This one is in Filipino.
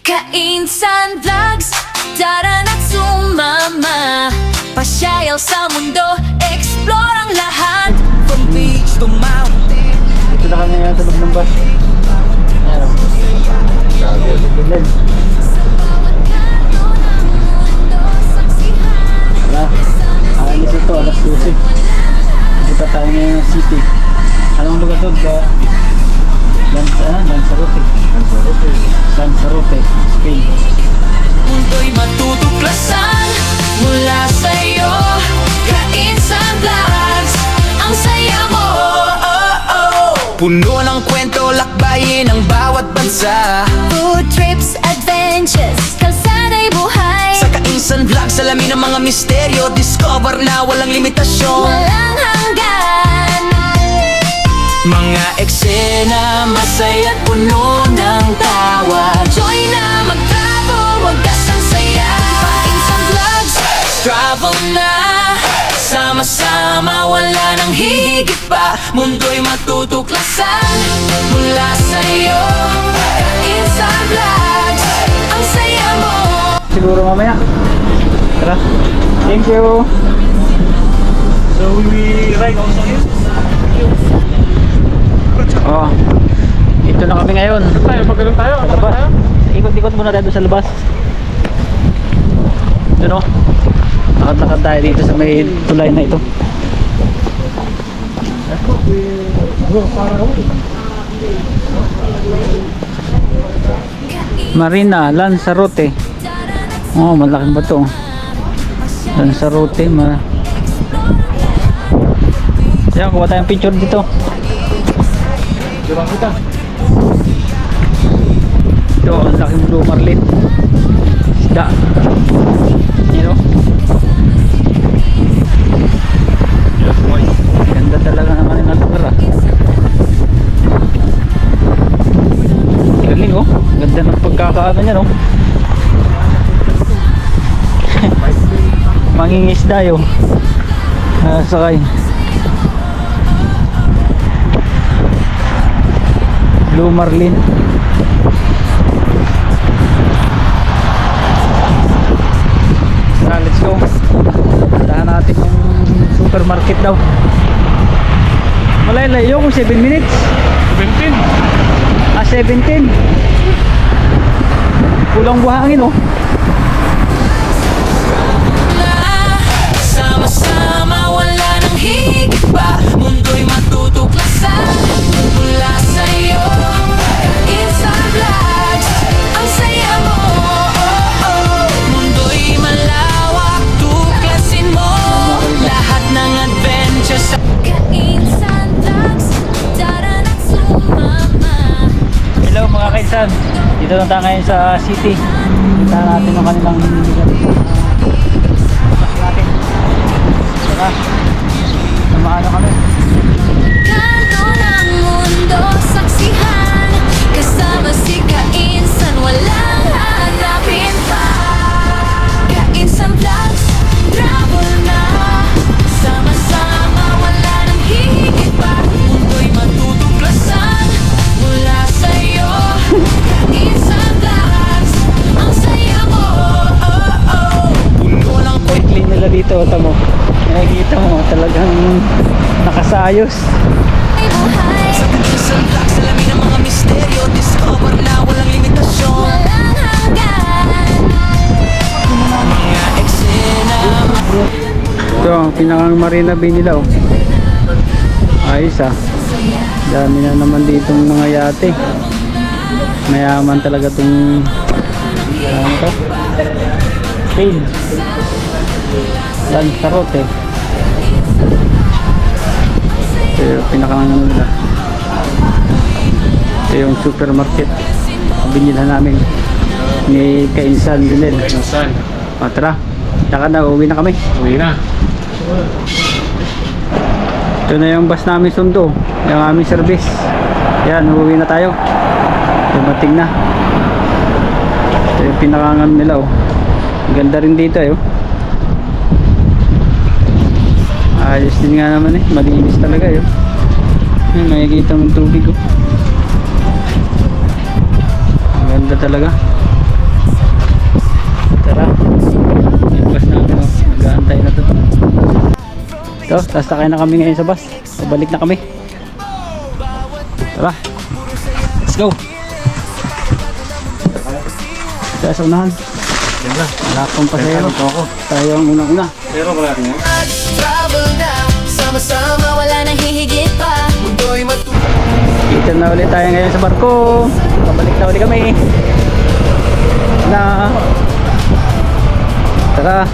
Kainsan Vlogs, tara na't sumama. Pasyayaw sa mundo, explore ang lahat. From beach to mountain. Ito na kami sa loob ng bus. Ayan. Bilid. Wala. Alis ito, alas 12. Dito tayo ngayon ng city. Anong lugar ito? Lanzarote. Lanzarote, Spain. Mundo'y matutuklasan mula sa'yo. Kainsan Vlogs, ang saya mo. Puno ng kwento, lakbayin ang bawat bansa. Food trips, adventures, kalsada'y buhay. Sa Kainsan Vlogs, alamin ang mga misteryo. Discover na walang limitasyon. Walang hanggan. Mga eksena, masaya at puno ng tawa. Joy na mag-travel, wagas ang saya. Kainsan Vlogs, Travel na, sama-sama, wala nang hihigit pa. Mundo'y matutuklasan mula sa'yo. Kainsan Vlogs, ang saya mo. Siguro mamaya. Tara. Thank you. So we ride also here? Oh. Ito na kami ngayon. Tayo, magkaroon tayo. Sa labas. Ikot-ikot muna tayo doon sa labas. Ito no. Lakad-lakad tayo dito sa may tulay na ito. Marina, Lanzarote. Oh, malaking bato. Lanzarote, Yan, kuha tayong picture dito. Diba kita? Ito, ang laking blue marlin. Isda. You know? Yes, boy. Ganda talaga naman yung lugar ah. Galing oh. Ganda ng pagkakaano niya no. Mangingisda yun. Sakay. Blue marlin. Tara, let's go. Puntahan natin yung supermarket daw. Malay-layo kung 7 minutes. 17. 17. Kulang buhangin oh. Sama-sama, wala nang higit pa. Mundo'y matutuklasan mula sa'yo. Kainsan Vlogs, ang saya mo. Mundo'y malawak, tuklasin mo lahat ng adventure sa Kainsan Vlogs, tara na't sumama. Hello mga kaisan. Dito na tayo ngayon sa city. Kita natin ang kanilang natin. Tara. Samahan na kami. Kanto ng mundo, saksihan. Kasama si Kainsan, walang hanapin pa. Kainsan Vlogs, travel na. Sama-sama, wala nang hihigit pa. mundo'y matutuklasan Mula sa'yo, Kainsan Vlogs, ang saya mo. puno ng kwento. Clean nila dito. Tamo. Nakikita mo talagang nakasayos. Ay buhay, Sa Kainsan Vlogs, alamin ang mga misteryo. Discover na walang limitasyon. walang hanggan. Mga eksena, Ito ang pinakang Marina Bay nila oh. Ayos ah. Dami na naman ditong mga yate. Mayaman talaga itong ano to? Spain. Lanzarote. Ito yung pinakang ano nila. Ito yung supermarket. Binilhan namin ni Kainsan Junel. Saan? O tara. Tsaka na, uwi na kami. Uwi na. Ito na yung bus namin sundo, yung aming service. Yan, uuwi na tayo. Dumating na. Ito yung pinakangan nila oh. Ganda rin dito eh oh. Ayos din nga naman eh, malinis talaga eh oh. Makikita mong tubig oh. Ang ganda talaga. Ito, sasakay na kami ngayon sa bus. Pabalik na kami. Tara. Let's go. Kaya sa unahan. Yan na. Wala akong pasayro. Ako. Tayo ang unang-una. Pero wala rin yan. Travel na, sama-sama, wala nang hihigit pa. Mundo'y Kita na ulit tayo ngayon sa barko. Pabalik na ulit kami. Na. Tara.